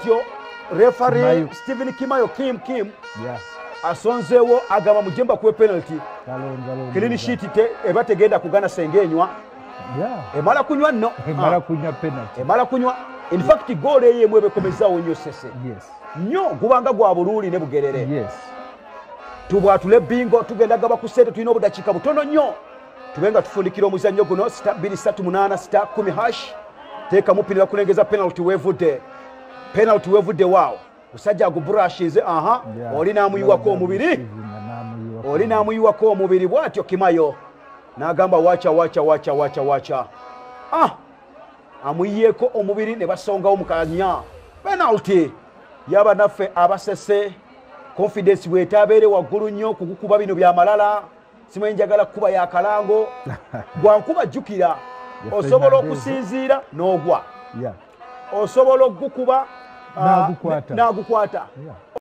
bwatyo referee Stephen Kimayo Kim asonzewo agamba Mujemba kuwe penalty clean sheet te ebategenda kugana sengenywa emala kunywa no emala kunywa in fact goal eyemwe bekomezaawo nnyo sese nnyo gubanga gwa bululi ne bugerere tubwatule bingo tugenda gaba ku sente tulina obudakiika butono nnyo tubenga tufundikira omuzannyo guno *238 *10# teeka mupinira kulengeza penalty wevudde waawo musajja agubrashize oli n'amuyiwako omubiri bw'atyo Kimayo n'agamba wacha amuyiyeeko omubiri ne basongawo mukanya penalty yaba naffe abasese confidence bwetabeere waggulu nnyo kukukuba bino byamalala simanyi njagala kuba yakalango gwankuba jjukira osobola okusinziira n'ogwa osobola okukuba n'agukwata